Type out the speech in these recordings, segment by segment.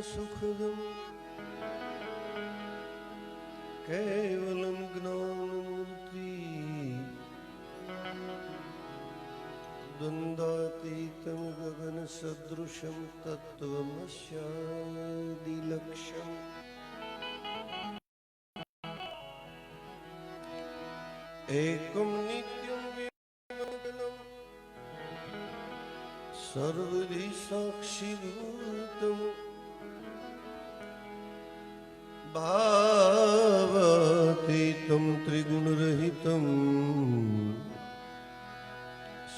सुखदम केवलम ज्ञानमूर्ति द्वन्द्वातीतं गगन सदृशं तत्त्वमस्यादिलक्ष्यम् एकं नित्यं विमलम् सर्वधि साक्षिभूतम् भावातीतं त्रिगुणरहितं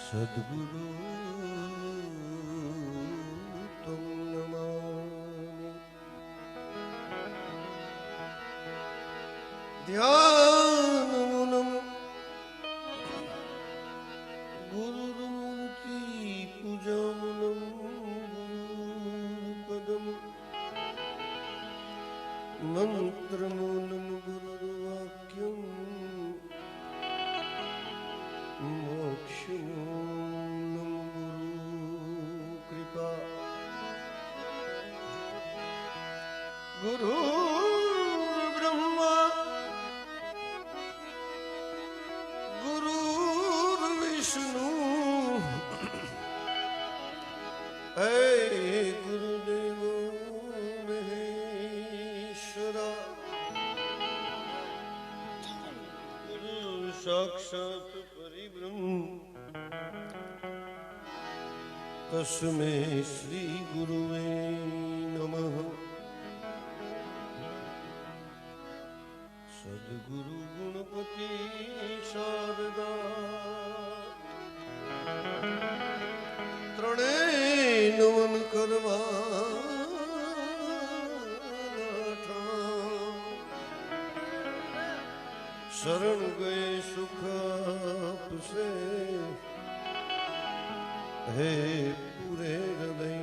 सद्गुरु तं नमामि। ध्यानमुनं गुरुर्मूर्ति पूजामुनं गुरुपदम् मंत्रमूलं गुरुर्वाक्यं मोक्षमूलं गुरुकृपा गुरुर्ब्रह्मा गुरुर्विष्णु गुरुदेव साक्षात् परिब्रह्म तस्मै श्री गुरुवे नमः। सद्गुरु गुणपति शारदा त्रणेय नमन करवा शरण गए सुख आपसे हे पूरे हृदय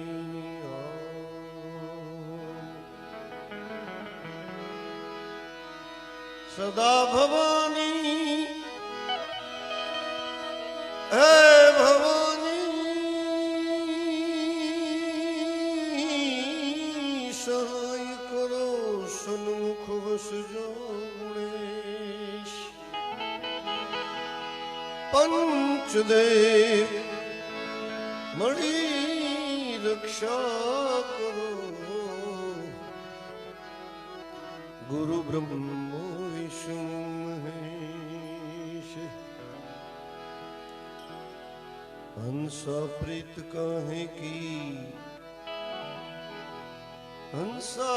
सदा भवानी हे भवानी सहाय करो सन्मुख बस जाओ पंचदेव मणि रक्षा करो गुरु ब्रह्मा विष्णु महेश हंसा प्रीत काहे की हंसा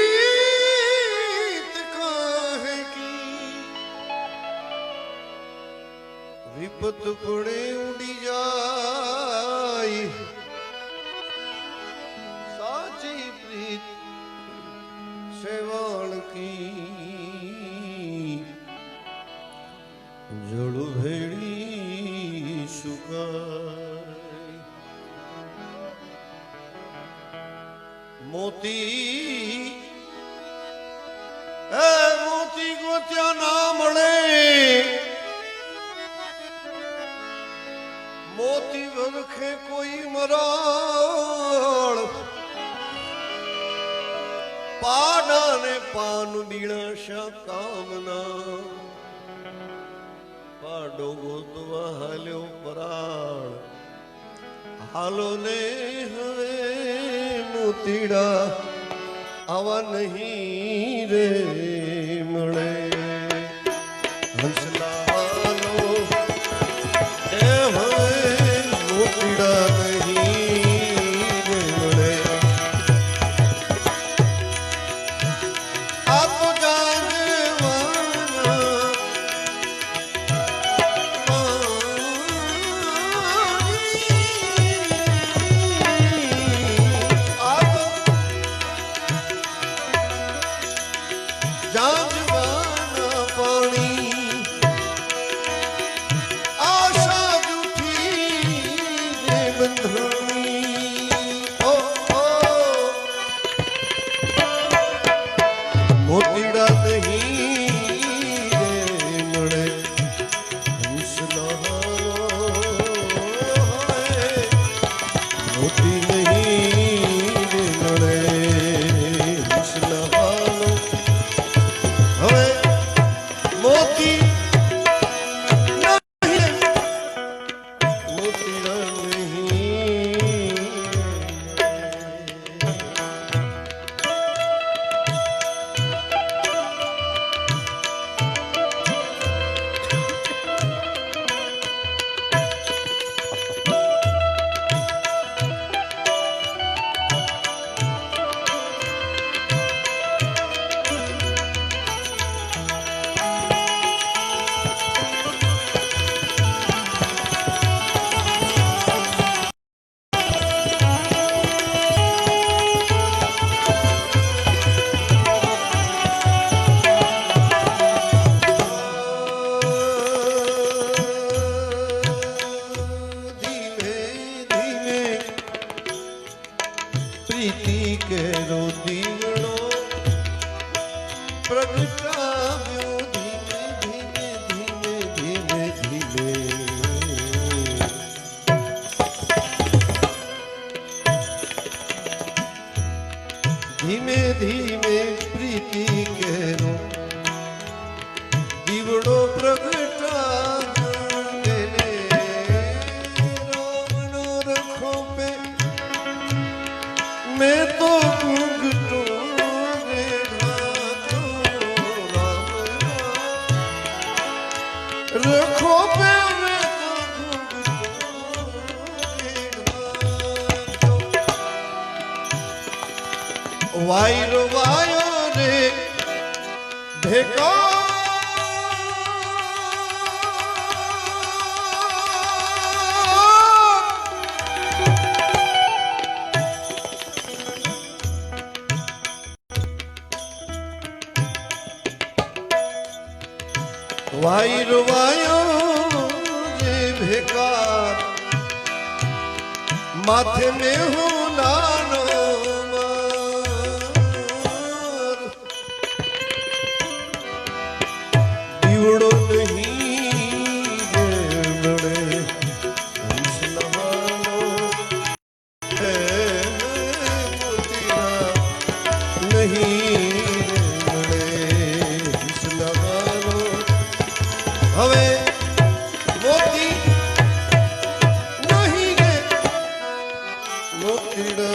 प्रीत काहे की विपत पड़े उड़ी जाए साची प्रीत सेवाण की जड़ भेड़ी सुकाई मोती मोती गोत्या ना मळे मोती वरखे कोई मराळ पाना ने पान बीणा कामना पाडो गोतवा हाल्यो पराळ हालो ने हवे मोतीड़ा आवा नहीं रे मळे हंसला हालो ए हवे मोतीड़ा नहीं रे मळे आप जानवाना जा वायरो वायो रे भेको वायरो वायो रे भेकार माथे में हूँ नानो दीवड़ो नहीं बड़े नहीं हवे मोती नहीं गे मोतीड़ा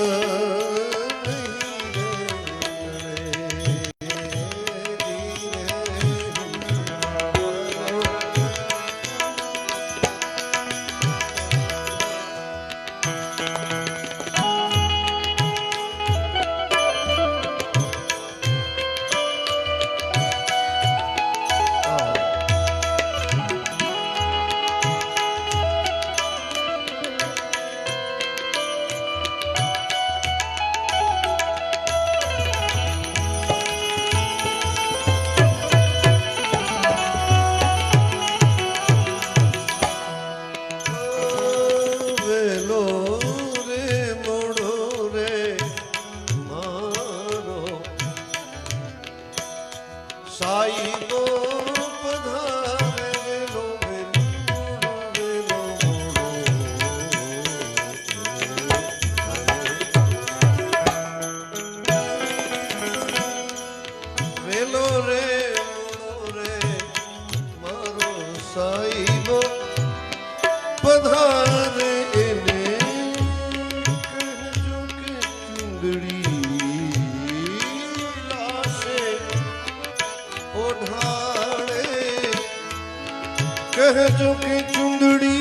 कह जो कि चुंदड़ी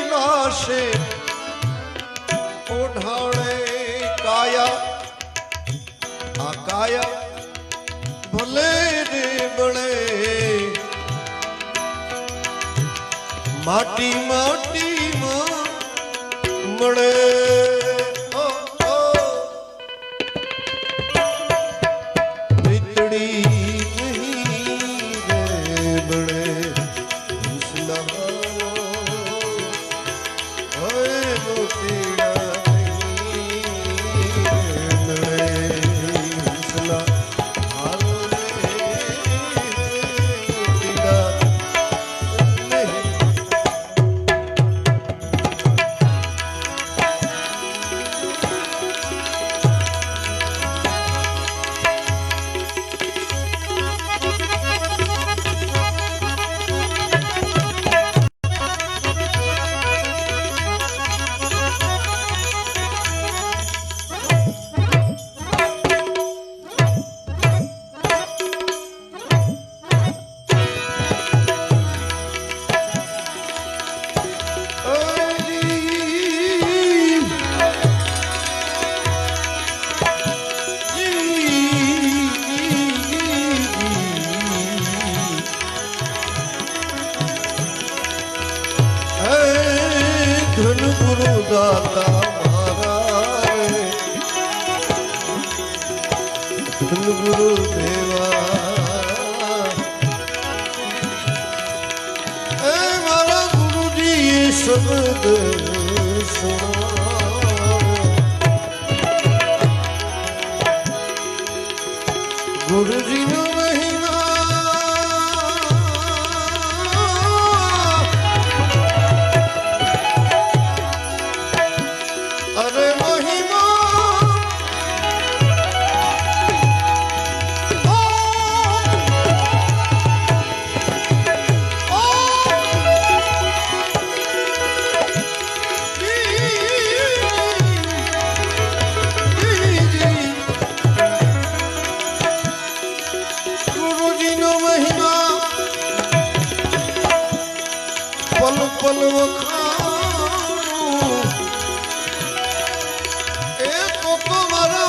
लाशे ओढ़ाणे काया आकाया भले रे बड़े माटी माटी मड़े गुरु दाता महाराज गुरु देवा मारा गुरु जी ये शब्द सुना गुरु जी नो महिमा पल वखाणो एक तो मारा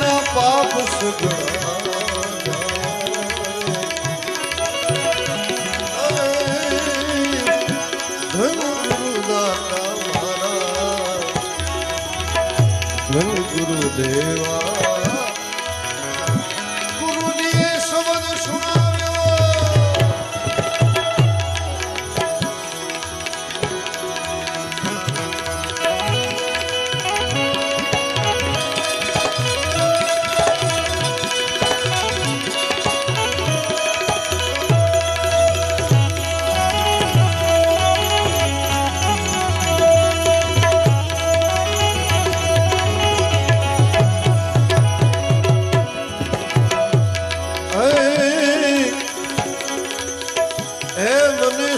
એના પાપ સગળા ધન ગુરુદાતા મારા ધન ગુરુદેવા ગુરુજીએ શબ્દ સુણાવ્યો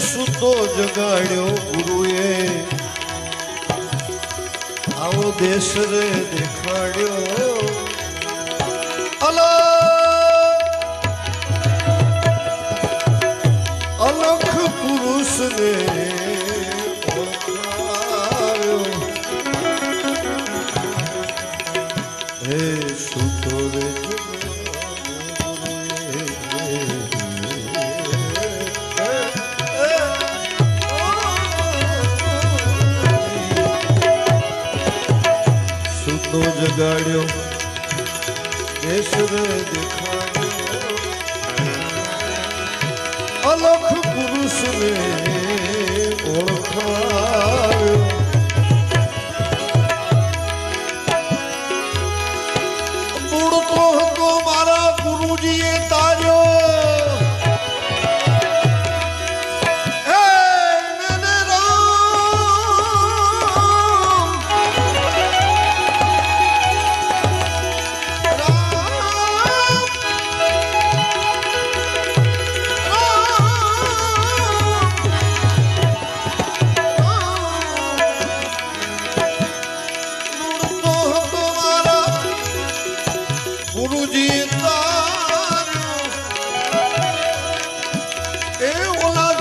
સુતો જગાડ્યો ગુરુએ આવો દેશ રે દેખાડ્યો અલખ પુરુષ ને ઓળખાવ્યો હે સુતો રે જગાડ્યો દેશ રે દેખાડ્યો અલખ પુરુષ ને ઓળખાવ્યો બુડતો હતો મારા ગુરુજીએ તાર્યો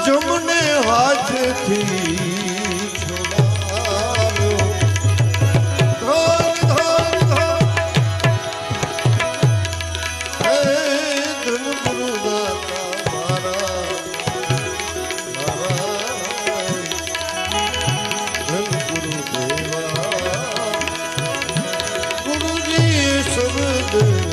જમને હાથથી છોડાવ્યો હે ધન ગુરુદાતા મારા ધન ગુરુદેવા ગુરુજી શબ્દ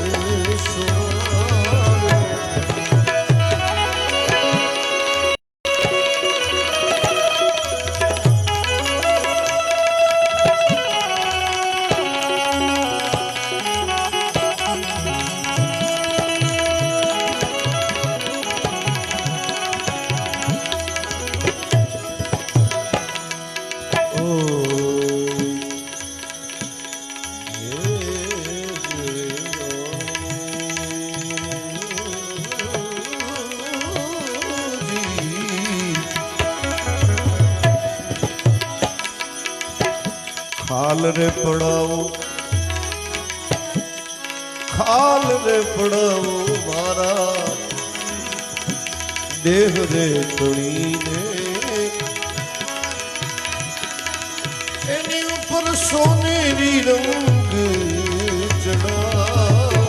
ખાલ રે પડાવો મારા દેહ રે તણીને એની ઉપર સોનેરી રંગ ચડાવો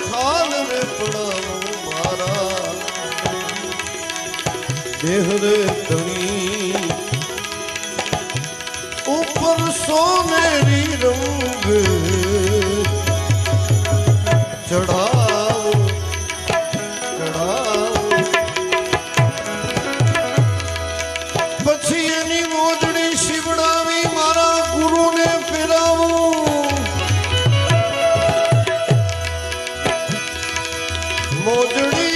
ખાલ રે પડાવો મારા દેહ રે તણી ઉપર સોનેરી રંગ ચડાવો પછી એની મોજડી શિવડાવી મારા ગુરુને ફેરાવું મોજડી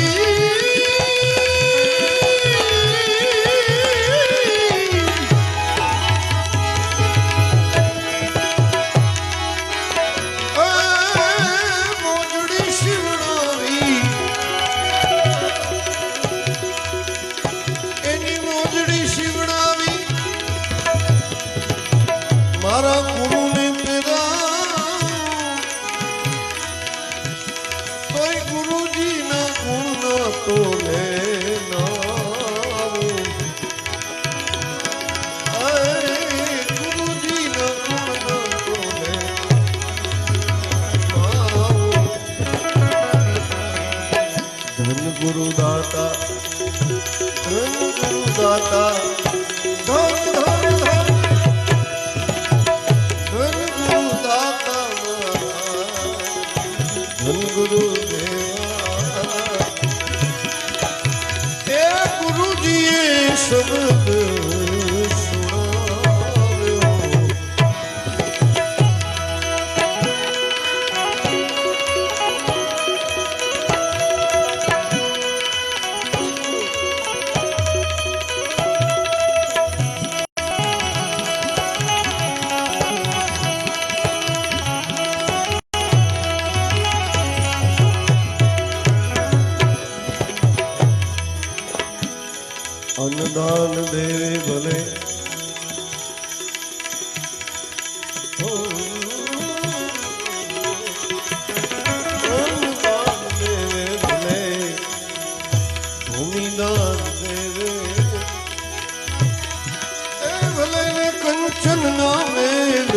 મોજડી धन गुरु दाता धन धन धन धन गुरु दाता धन गुरु देवा ए गुरु जी शब्द अन्नदान देवे भले अन्नदान देवे भले भूमिदान देवे भले ने कंचन ना मेल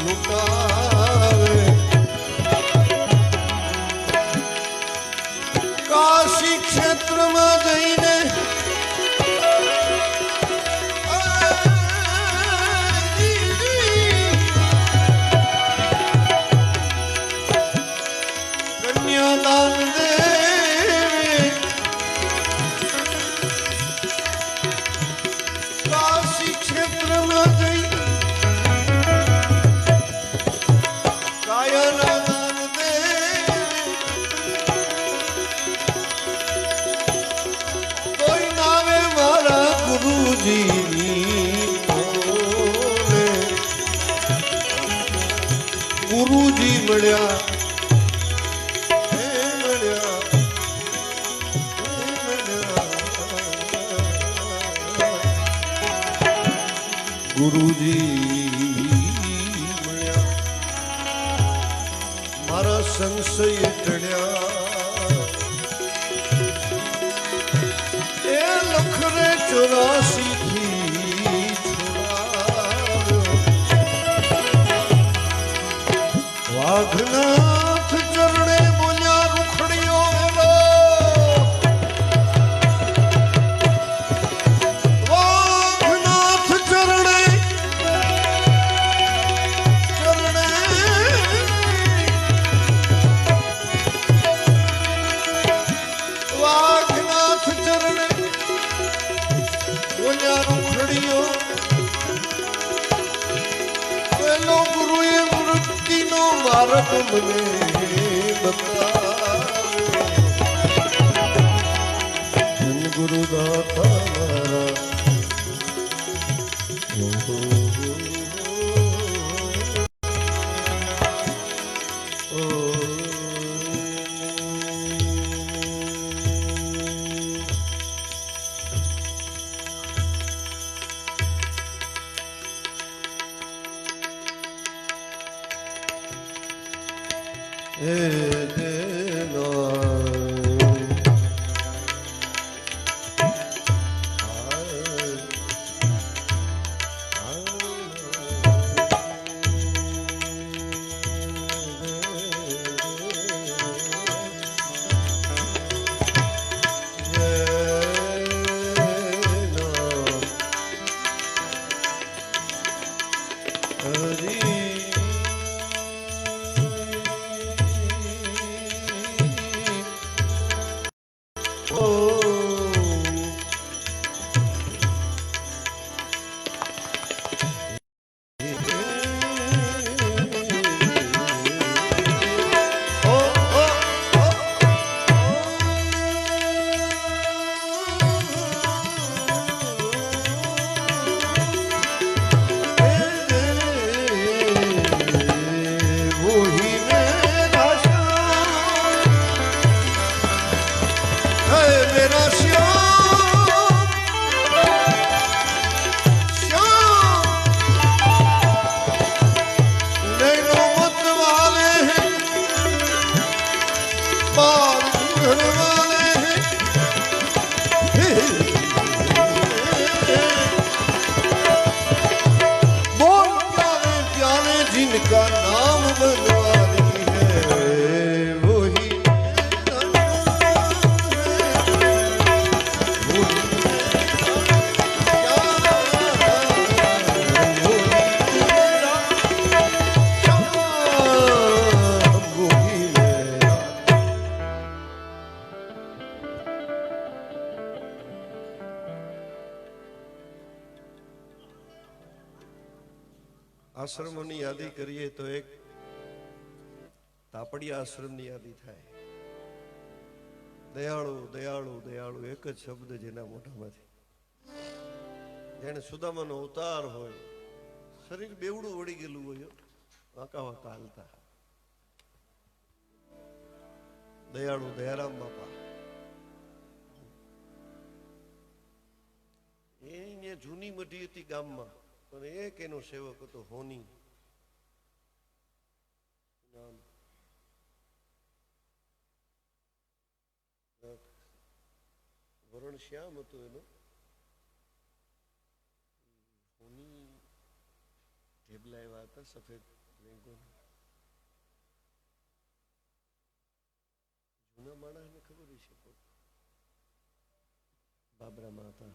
लुटावे काशी क्षेत्र में जईने कन्यादान देवे काशी क्षेत्र में जई कायाना दान देवे कोई नावे मारा गुरुजी गुरुजी मिलया गुरुजी मिलया मारा संशय टळ्या ए लखरे 84 थी वाघनाथ चरणे बोल्या रुखड़ियो वेलो वाघनाथ चरणे चरणे वाघनाथ चरणे बोल्या रुखड़ियो वेलो गुरुए मुक्तिनो मार्ग मने बतावे धन गुरु दाता मारा આશ્રમોની યાદી કરીએ તો એક તાપડિયા આશ્રમની યાદી થાય. દયાળુ દયાળુ દયાળુ એક જ શબ્દ જેના મોઢામાંથી. જેને સુદામાનો અવતાર હોય, શરીર બેવડું વળી ગયેલું હોય, વાંકા વાંકા હાલતા. દયાળુ દયારામ બાપા એની જૂની મઢી હતી ગામમાં, પણ એક એનો સેવક હતો હોની નામ. વરણ શ્યામ હતો એનો. હોની ઢેબલા એવા હતા સફેદ લેંગો. જૂના માણસને ખબર હશે, બાબરામાં હતા.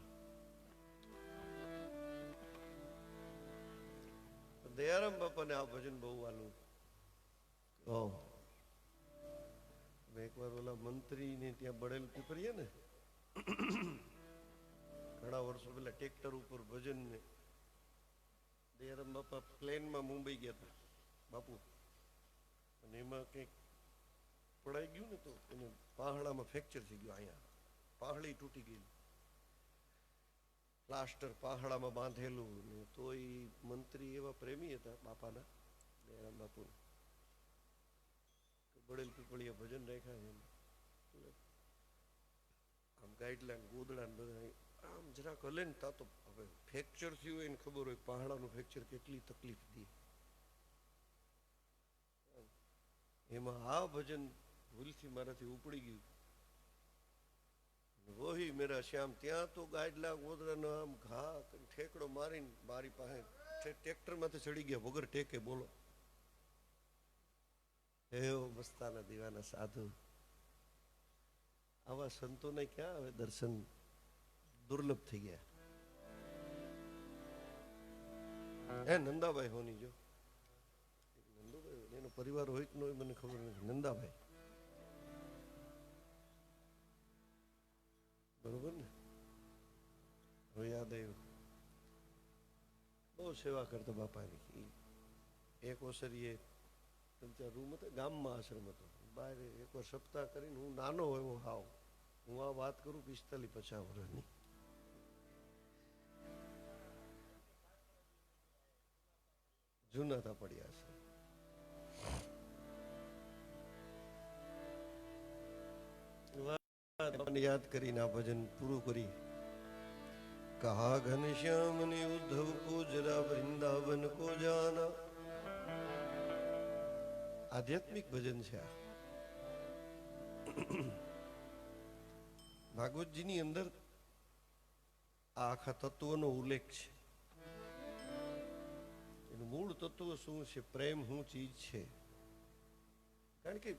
દયારામ બાપાને આ ભજન બહુ વાલું. એકવાર ઓલા મંત્રી ને ત્યાં બળેલ પીપરીએ ને, ઘણા વર્ષો પહેલા ટ્રેક્ટર ઉપર ભજન ને દયારામ બાપા પ્લેનમાં મુંબઈ ગયા હતા બાપુ, અને એમાં કંઈક પડાઈ ગયું ને તો એને પહાડામાં ફ્રેક્ચર થઈ ગયું. અહીંયા પહાડી તૂટી ગઈ, પ્લાસ્ટર પહાડામાં બાંધેલું ને. તો એ મંત્રી એવા પ્રેમી હતા બાપાના, દયારામ બાપુ, બળેલ પીપળિયા ભજન રાખ્યા છે. આમ ગાઈડલાઈન ગોદડા બધા આમ જરાક હલે ને તા તો હવે ફ્રેક્ચર થયું હોય ને ખબર હોય પહાડાનું ફ્રેક્ચર કેટલી તકલીફ દે. એમાં આ ભજન ભૂલથી મારાથી ઉપડી ગયું. વહી મેરા શ્યામ, ત્યાં તો ગાઈડલા ગોદડાનો આમ ઘા ઠેકડો મારીને મારી પાસે ટ્રેક્ટરમાંથી ચડી ગયા વગર ટેકે. બોલો, એવો મસ્તાના દીવાના સાધુ. આવા સંતોને ક્યાં હવે દર્શન દુર્લભ થઈ ગયા. હે નંદાભાઈ હોની, જો નંદુભાઈ એનો પરિવાર હોય કે ન હોય મને ખબર નથી. નંદાભાઈ બરોબર ને, હવે યાદ આવ્યું. બહુ સેવા કરતા બાપાની. એક ઓસરીએ રૂમ હતો, ગામમાં આશ્રમ હતો, બહાર એકવાર સપ્તાહ કરીને હું નાનો હોય હાવ, હું આ વાત કરું 45-50 વર્ષની. જૂના તાપડિયા છે. યાદ કરીને આ ભજન પૂરું કરી. કહા ઘનશ્યામ ને ઉદ્ધવ કો જરા વૃંદાવન કો જાના. આધ્યાત્મિક ભજન છે આ. ભાગવતજીની અંદર આ આખા તત્વનો ઉલ્લેખ છે. એનું મૂળ તત્વ શું છે, પ્રેમ શું ચીજ છે. કારણ કે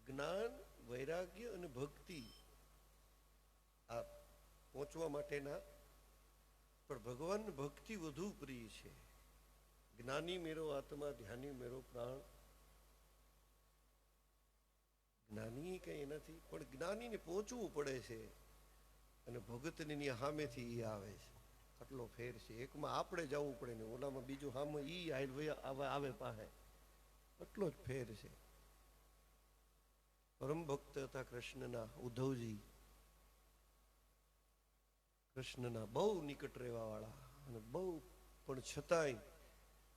જ્ઞાન, વૈરાગ્ય અને ભક્તિ આ પહોંચવા માટેના, પણ ભગવાન ભક્તિ વધુ પ્રિય છે. જ્ઞાની મેરો આત્મા, ધ્યાની મેરો પ્રાણ. જ્ઞાની કઈ એનાથી, પણ જ્ઞાનીને પહોંચવું પડે છે અને ભગતની સામેથી એ આવે છે. આટલો ફેર છે. એકમાં આપણે જવું પડે ને ઓલામાં બીજું સામે ઈ આવે પાસે. એટલો જ ફેર છે. પરમ ભક્ત હતા કૃષ્ણના ઉદ્ધવજી. કૃષ્ણના બહુ નિકટ રહેવા વાળા, અને બહુ, પણ છતાંય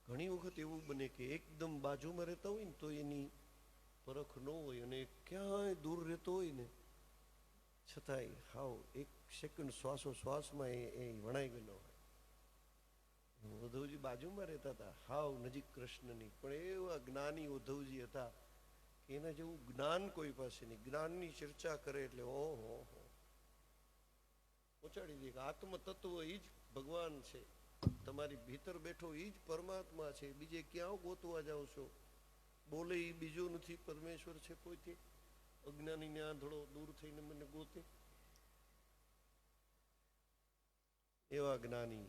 ઘણી વખત એવું બને કે એકદમ બાજુમાં રહેતા હોય ને તો એની પરખ ન હોય, અને ક્યાંય દૂર રહેતો હોય ને છતાંય હાવ એક સેકન્ડ શ્વાસોશ્વાસમાં એ વણાઈ ગયેલો હોય. ઉદ્ધવજી બાજુમાં રહેતા હતા, હાવ નજીક કૃષ્ણની, પણ એવા જ્ઞાની ઉદ્ધવજી હતા કે એના જેવું જ્ઞાન કોઈ પાસે નહીં. જ્ઞાનની ચર્ચા કરે એટલે ઓહો પહોંચાડી દે કે આત્મ તત્વ એ જ ભગવાન છે, તમારી ભીતર બેઠો એ જ પરમાત્મા છે, બીજે ક્યાં ગોતવા જાઓ છો? બોલે એ બીજો નથી, પરમેશ્વર છે કોઈથી. અજ્ઞાનીને આંધળો દૂર થઈને મને ગોતે. એવા જ્ઞાની.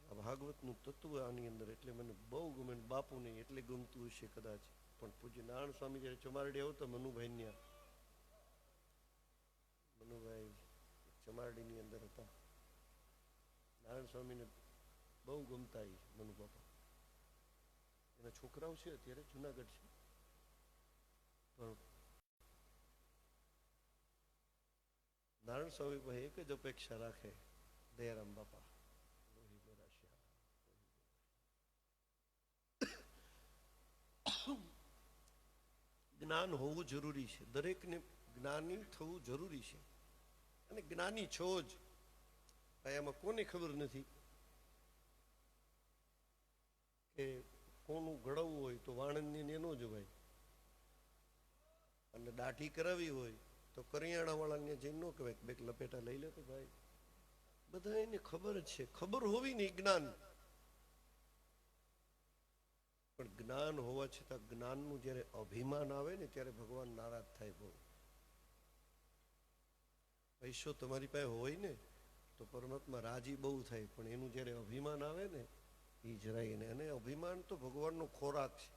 આ ભાગવતનું તત્વ આની અંદર એટલે મને બહુ ગમે. બાપુને એટલે ગમતું હશે કદાચ. પણ પૂજ્ય નારાયણ સ્વામી જયારે ચમારડી આવતા મનુભાઈ ત્યાં, મનુભાઈ ચમારડીની અંદર હતા, નારાયણ સ્વામીને બહુ ગમતા એ મનુ બાપા. એના છોકરાઓ છે અત્યારે જુનાગઢ છે, પણ નારાયણ સ્વામી ભાઈ એક જ અપેક્ષા રાખે, દયારામ બાપા જ્ઞાન હોવું જરૂરી છે, દરેકને જ્ઞાની થવું જરૂરી છે. અને જ્ઞાની છો જ ભાઈ, આમાં કોને ખબર નથી કે કોનું ઘડવું હોય તો વાણંદની એનો જ ભાઈ, અને દાઢી કરાવી હોય તો કરિયાણા વાળાને જઈને ન કહેવાય બે લપેટા લઈ લે તો ભાઈ, બધા એને ખબર જ છે. ખબર હોવી નહીં જ્ઞાન, પણ જ્ઞાન હોવા છતાં જ્ઞાનનું જ્યારે અભિમાન આવે ને ત્યારે ભગવાન નારાજ થાય. બહુ પૈસો તમારી પાસે હોય ને તો પરમાત્મા રાજી બહુ થાય, પણ એનું જ્યારે અભિમાન આવે ને એ જરાય ને, અને અભિમાન તો ભગવાનનો ખોરાક છે,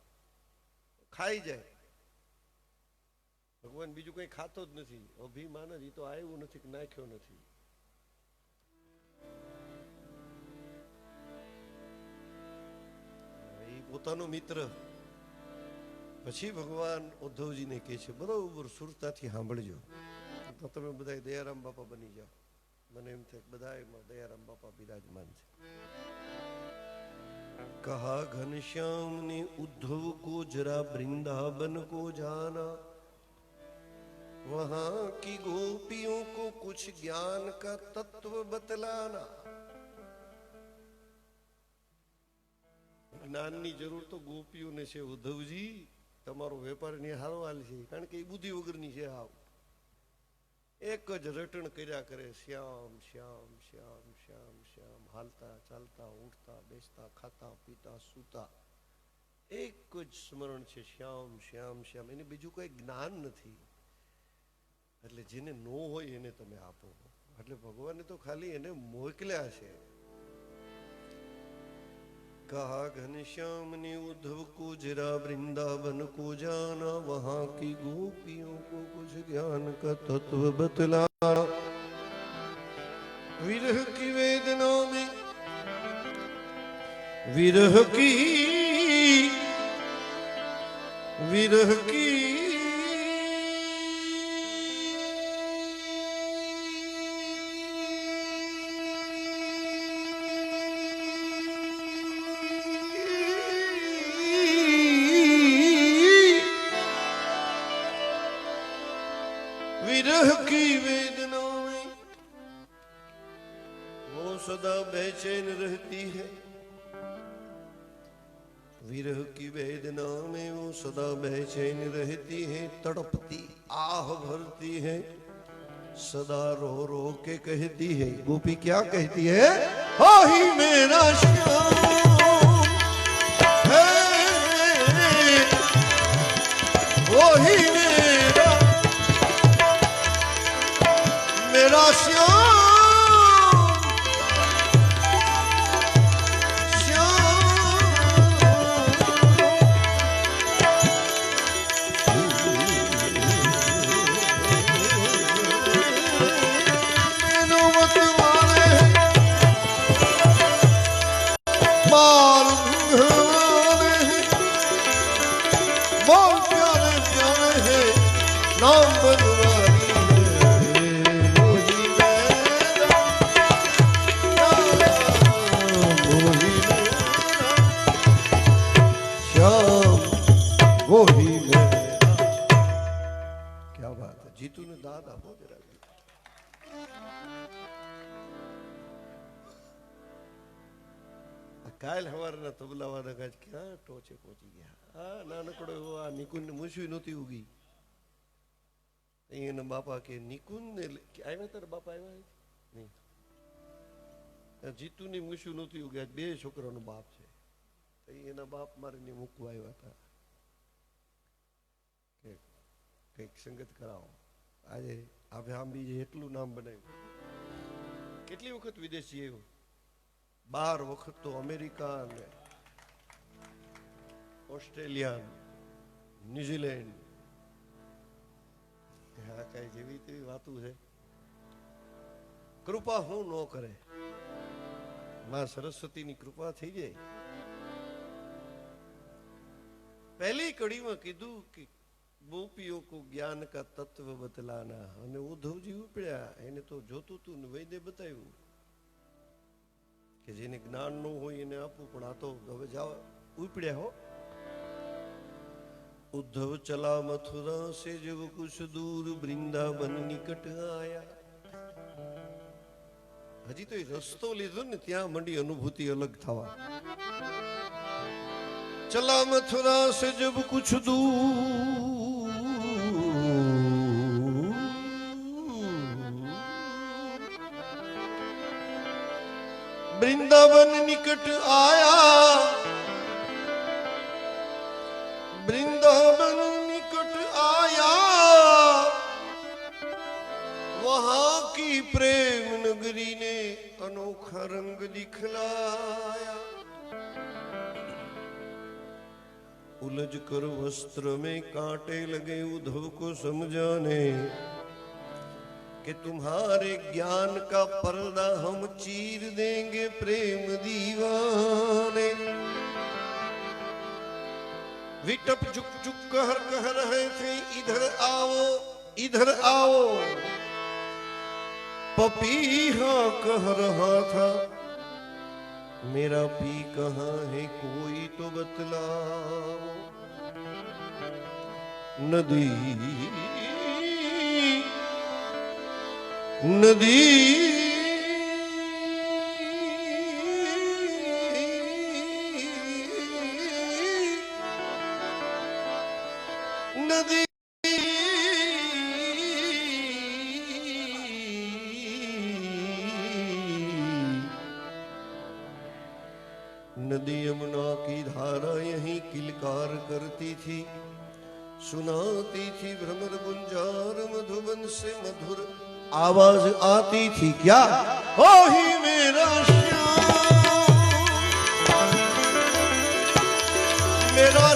ખાઈ જાય. ભગવાન બીજું કઈ ખાતો જ નથી, અભિમાન જ. એ તો આવ્યું નથી કે નાખ્યો નથી. એ પોતાનો મિત્ર. પછી ભગવાન ઉદ્ધવજીને કહે છે બરોબર સુરતાથી સાંભળજો, તો તમે બધા દયારામ બાપા બની જાઓ. મને એમ થાય બધા એમાં દયારામ બાપા બિરાજમાન છે. कहा घनश्याम ने उद्धव को जरा वृंदावन को जाना, वहां की गोपियों को कुछ ज्ञान का तत्व बतलाना. જ્ઞાનની જરૂર તો ગોપીઓને છે. ઉદ્ધવજી તમારો વેપાર નિહારો હાલ છે, કારણ કે એ બુદ્ધિ વગરની છે. આવ એક જ રટણ કર્યા કરે, શ્યામ શ્યામ શ્યામ શ્યામ શ્યામ, હાલતા ચાલતા ઉઠતા બેસતા ખાતા પીતા સૂતા એક જ સ્મરણ છે, શ્યામ શ્યામ શ્યામ. એને બીજું કોઈ જ્ઞાન નથી. એટલે જેને ન હોય એને તમે આપો. એટલે ભગવાને તો ખાલી એને મોકલ્યા છે. कहा घनश्याम ने उद्धव को जरा वृंदावन को जाना, वहां की गोपियों को कुछ ज्ञान का तत्व बतलाना. विरह की वेदना में विरह की विरह की वेदना में वो सदा बेचैन रहती है. विरह की वेदना में वो सदा बेचैन रहती है, तड़पती आह भरती है, सदा रो रो के कहती है. गोपी क्या कहती है? हो ही मेरा श्याम है, वो ही मेरा श्याम नाम बनवारी वो ही क्या बात है. जीतू ने दाद आपो जरा. કાલ સવારના તબલાવાળા ગાજ ક્યાં ટોચે પહોંચી ગયા. આ નાનકડો એવો આ નિકુંજ મૂછવી નહોતી ઉગી. એના બાપા કે નિકુંજ ને આવ્યા તારા બાપા આવ્યા નહીં. જીતુની મૂછવી નહોતી ઉગી. બે છોકરાનો બાપ છે. એના બાપ મારીને મૂકવા આવ્યા હતા કે કંઈક સંગત કરાવો. આજે આંબી એટલું નામ બનાવ્યું. કેટલી વખત વિદેશ જઈએ, 12 વખત તો અમેરિકા ને ઓસ્ટ્રેલિયા ન્યુઝીલેન્ડ. કઈ જેવી તેવી વાતું છે. કૃપા હું ન કરે, માં સરસ્વતીની કૃપા થઈ જાય. पहली कड़ी में कीधु कि गोपियों को ज्ञान का तत्व बतलाना અને ઉદ્ધવજી ઉપડ્યા એને તો જોતું તું ને વૈદ્ય બતાવ્યું કે જેને જ્ઞાન ન હોય એને આપવું પણ આ તો હવે જાવ ઉપડ્યા हो उद्धव चला मथुरा से जब कुछ दूर वृंदावन निकट आया हजी तो रस्तो लीधो ने त्या मंडी अनुभूति अलग थवा चला मथुरा से जब कुछ दूर वृंदावन निकट आया वृंदावन निकट आया वहां की प्रेम नगरी ने अनोखा रंग दिखलाया उलझ कर वस्त्र में कांटे लगे उद्धव को समझाने कि तुम्हारे ज्ञान का पर्दा हम चीर देंगे प्रेम दीवाने विटप झुक झुक कह रहे थे इधर आओ पपीहा कह रहा था मेरा पी कहाँ है कोई तो बतलाओ नदी नदी नदी नदी यमुना की धारा यहीं किलकार करती थी सुनाती थी भ्रमर गुंजार मधुबन से मधुर आवाज आती थी क्या हो ही मेरा श्याम मेरा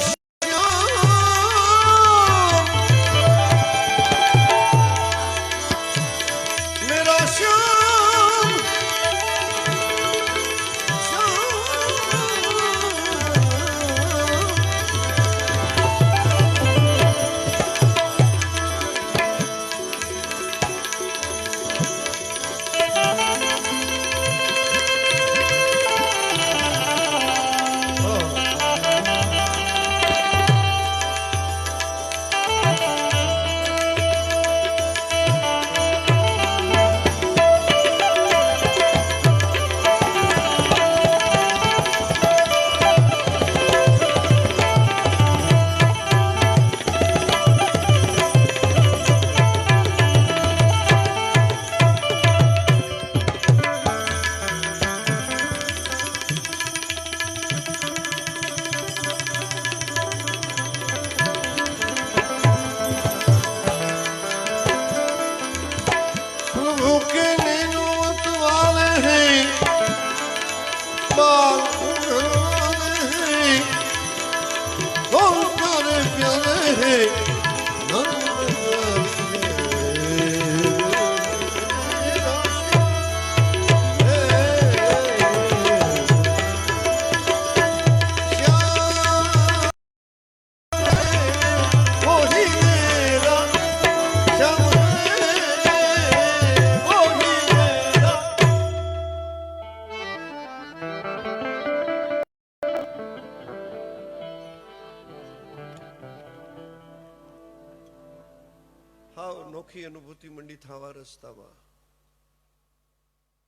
अनोखी अनुभूति मंडी थावा रास्ता में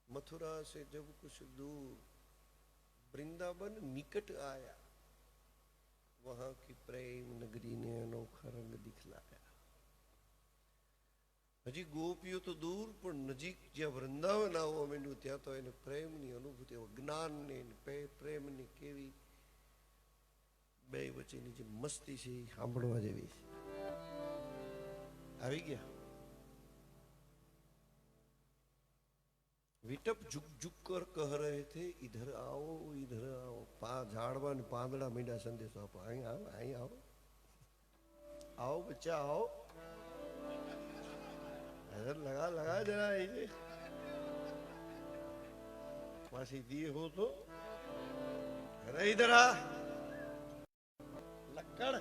मथुरा से जब कुछ दूर वृंदावन निकट आया वहां की प्रेम नगरी ने अनोखा रंग दिखलाया हजी गोपियों तो दूर पर नजीक ज्या वृंदावन आववा માંડ્યું ત્યાં તો એને પ્રેમની અનુભૂતિ જ્ઞાન ને પ્રેમ ની કેવી બે વચ્ચેની જે મસ્તી છે સાંભળવા જેવી આવી ગયા विटप झुक झुक कर कह रहे थे इधर आओ झाड़वा ने पांदड़ा मीडा संदेश आप आई आओ बच्चा आओ इधर लगा जरा पासी दिए हो तो अरे इधर आ કણ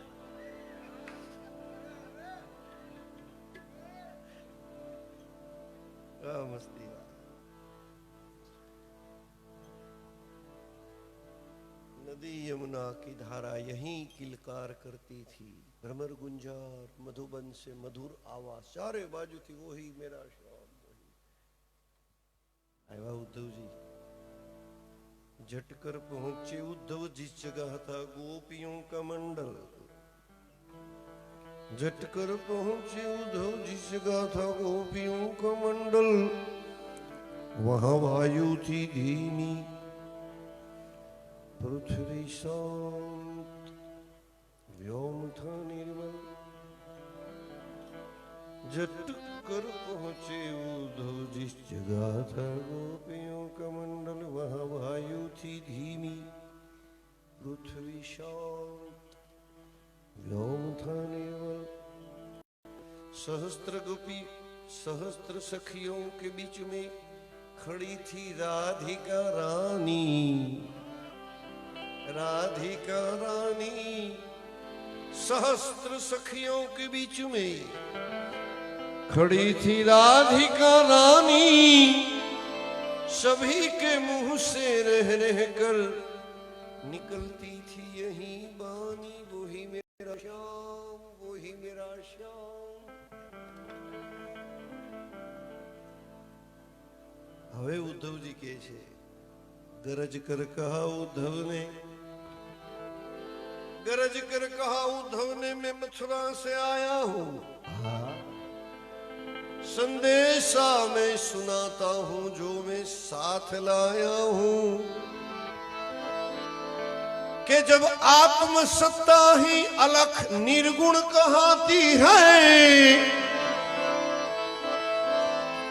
મસ્તી नदी यमुना की धारा यहीं किलकार करती थी, भ्रमर गुंजार मधुबन से मधुर आवाज, चारे बाजू थी वही मेरा श्याम वही। आया उद्धव जी, झटकर पहुंचे उद्धव जिस जगह था गोपियों का मंडल। झटकर पहुंचे उद्धव जिस जगह था गोपियों का मंडल, वहां वायु थी धीमी, पृथ्वी शांत, व्योम था निर्मल। झटकर पहुंचे उद्धव जिस जगह था गोपियों का मंडल, वहां वायु थी धीमी, पृथ्वी शांत, व्योम था निर्मल। सहस्त्र गोपी सहस्त्र सखियों के बीच में खड़ी थी राधिका रानी। राधिका रानी सहस्त्र सखियों के बीच में खड़ी थी राधिका रानी। सभी के मुंह से रह रह कर निकलती थी यही बानी, वही मेरा श्याम वही मेरा श्याम। हवे उद्धव जी के छे, गरज कर कहा उद्धव ने, गरज कर कहा उद्धव ने, मैं मथुरा से आया हूं, संदेशा मैं सुनाता हूं जो मैं साथ लाया हूं, कि जब आत्मसत्ता ही अलख निर्गुण कहाती है,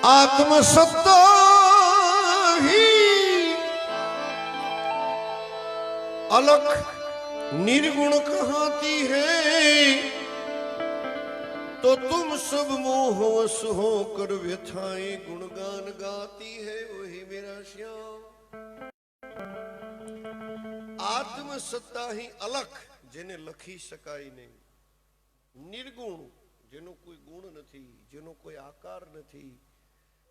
आत्मसत्ता ही अलख निर्गुण कहाती है, तो तुम सब मोहवश होकर व्यथाएं गुणगान गाती है, वही मेरा श्याम। आत्म सत्ता ही अलख, जेने लखी शकाय नहीं, निर्गुण जेनो कोई गुण नहीं, जेनो कोई आकार नहीं,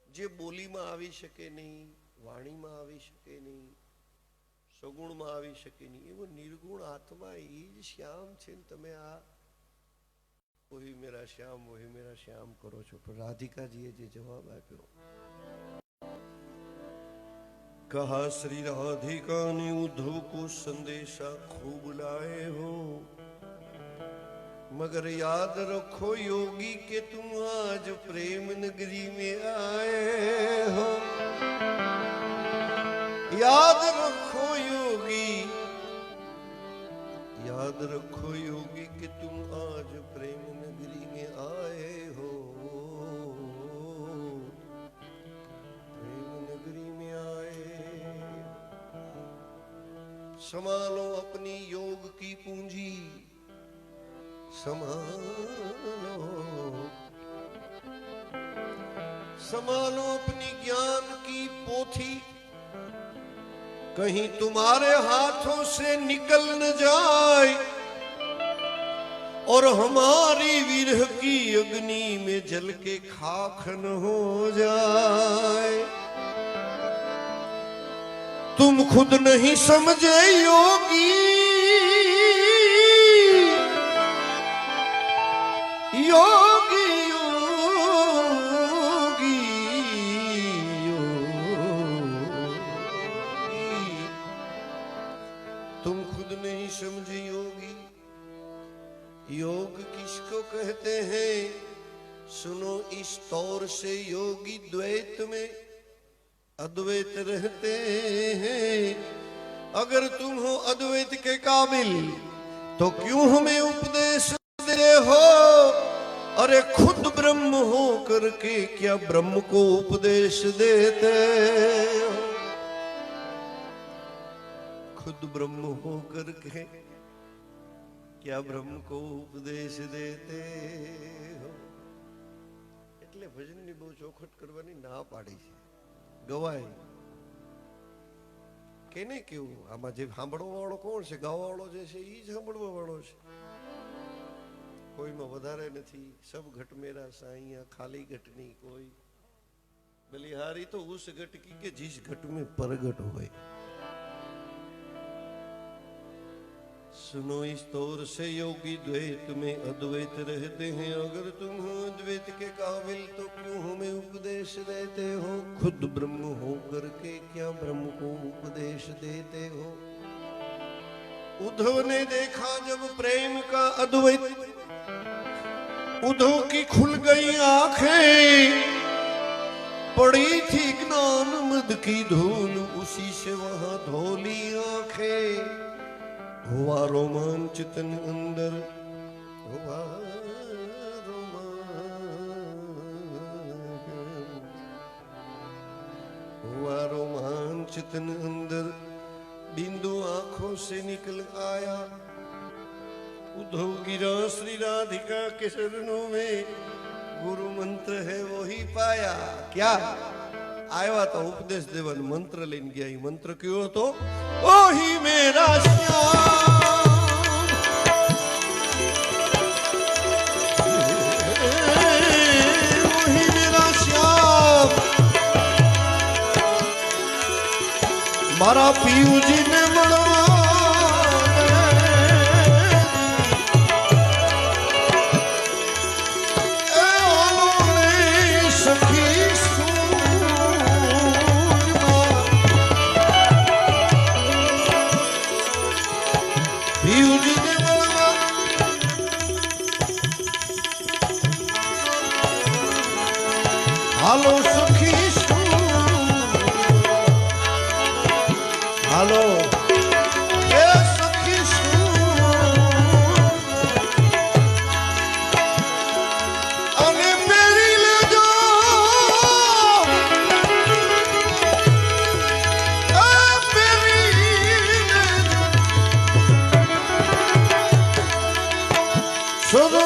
जे बोली में आवी शके नहीं, वाणी में आवी शके नहीं, सगुण में आवी शके नहीं, एवो निर्गुण आत्मा ई ज श्याम छे। तमे आ वही मेरा श्याम वही मेरा श्याम करो छो। पर राधिका जी जे जवाब आप्यो, कहा श्री राधिका ने उद्धव को संदेशा खूब लाए हो, मगर याद रखो योगी के तुम आज प्रेम नगरी में आए हो। याद रखो योगी, याद रखो योगी कि तुम आज प्रेम नगरी में आए हो, प्रेम नगरी में आए। संभालो अपनी योग की पूंजी, संभालो, संभालो अपनी ज्ञान की पोथी, कहीं तुम्हारे हाथों से निकल न जाए और हमारी विरह की अग्नि में जल के खाक न हो जाए। तुम खुद नहीं समझे योगी, योगी समझे योगी। योग किसको कहते हैं? सुनो इस तौर से योगी द्वैत में अद्वैत रहते हैं। अगर तुम हो अद्वैत के काबिल तो क्यों हमें उपदेश दे हो? अरे खुद ब्रह्म हो करके क्या ब्रह्म को उपदेश देते हो? खुद ब्रह्म हो करके क्या ब्रह्म को उपदेश देते हो? એટલે ભજનની બહુ ચોખટ કરવાની ના પાડી છે. ગવાય કે નહીં કેવું? આમાં જે સાંભળવા વાળો કોણ છે? ગાવા વાળો જે છે એ જ સાંભળવા વાળો છે. कोई में वधारे नहीं, सब घट मेरा साईं, खाली घट नहीं कोई। बलिहारी तो उस घट की के जिस घट में परगट होए। सुनो इस तौर से योगी द्वैत में अद्वैत रहते हैं। अगर तुम हो अद्वैत के काबिल तो क्यों हमें उपदेश देते हो? खुद ब्रह्म हो करके क्या ब्रह्म को उपदेश देते हो? उद्धव ने देखा जब प्रेम का अद्वैत, उद्धव की खुल गई आंखें, पड़ी थी ज्ञान मद की धूल, उसी से वहां धोली आंखें। हुआ रोमांच तन अंदर, हुआ रोमांच तन अंदर, बिंदु आंखों से निकल आया। उद्धव गिरा श्री राधिका के चरणों में, गुरु मंत्र है वो ही पाया। क्या आया तो उपदेश देवन मंत्र लेन गया। मंत्र क्यों? तो ओही मेरा श्याम, ओही मेरा श्याम, मारा पीयू जी ने मड़वा हालो सखी हालो ए सखी अने पेरी ले जो पेरी सुनो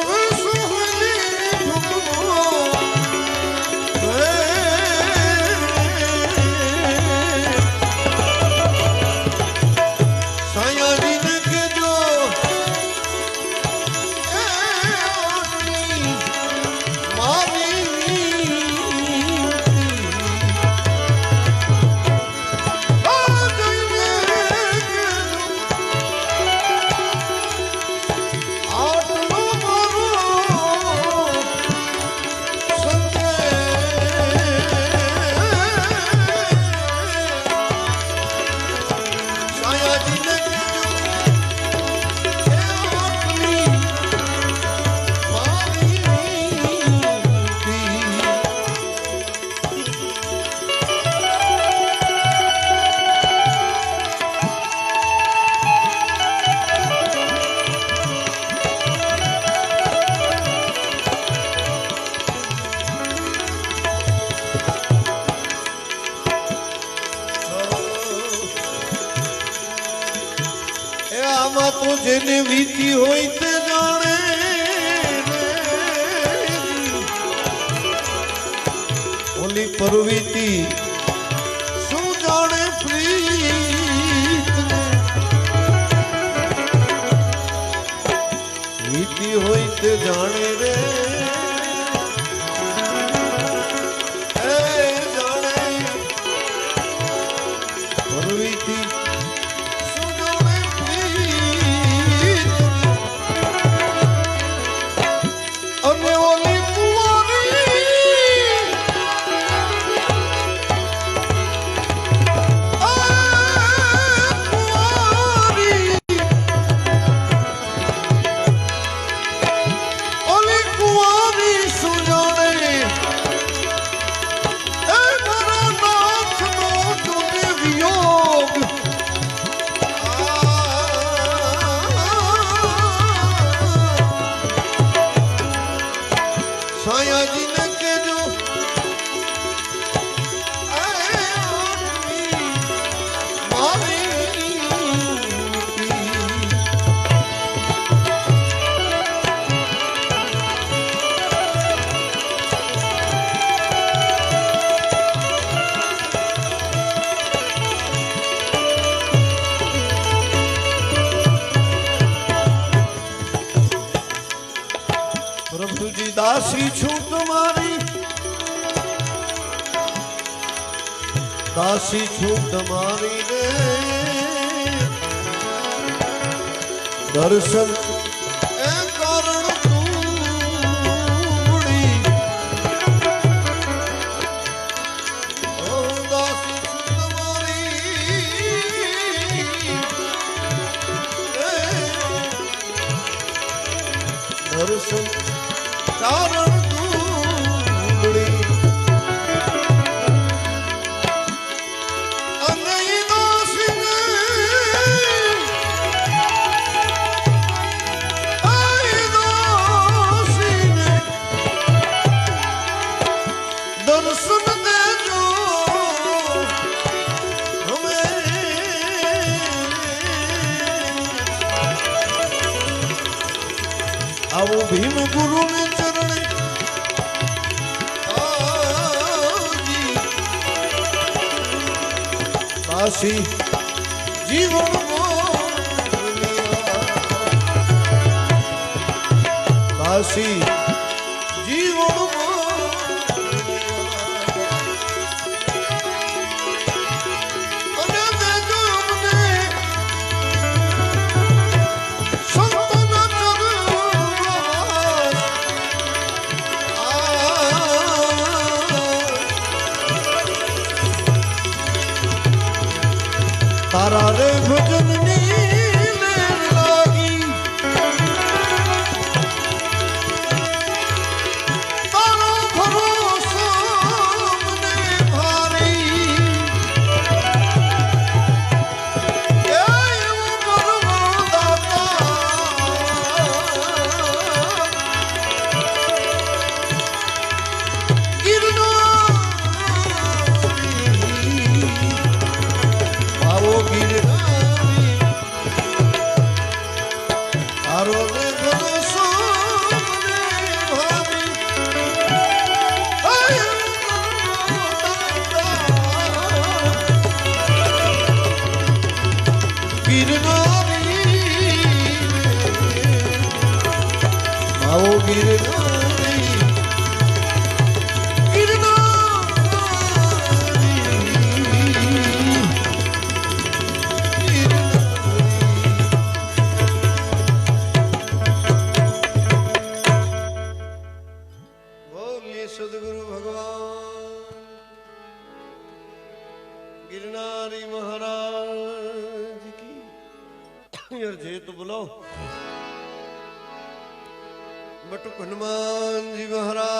तो जेने वीती होई ते जाने, ओली परवीती सु जाने प्रीत वीती होई ते जाने रे जाने परवीती दासी छू तुम्हारी, दासी छू तुम्हारी रे दर्शन ए कारण तूड़ी। ओ दासी छू तुम्हारी रे दर्शन कारण तूड़ी। दर्शन दे जो हमें आओ भीम गुरु ने चरण दासी जीवन दासी जीवन तारा रे भजन नीले लागी, तारो भरोसा मने भारी। ये उमर दाता गिरनारी तारो रे भरोसा मने भारी। गिरनारी आओ गिरनारी सदगुरु भगवान गिरनारी महाराज की। यार जे तो बुलाओ बटुक हनुमान जी महाराज।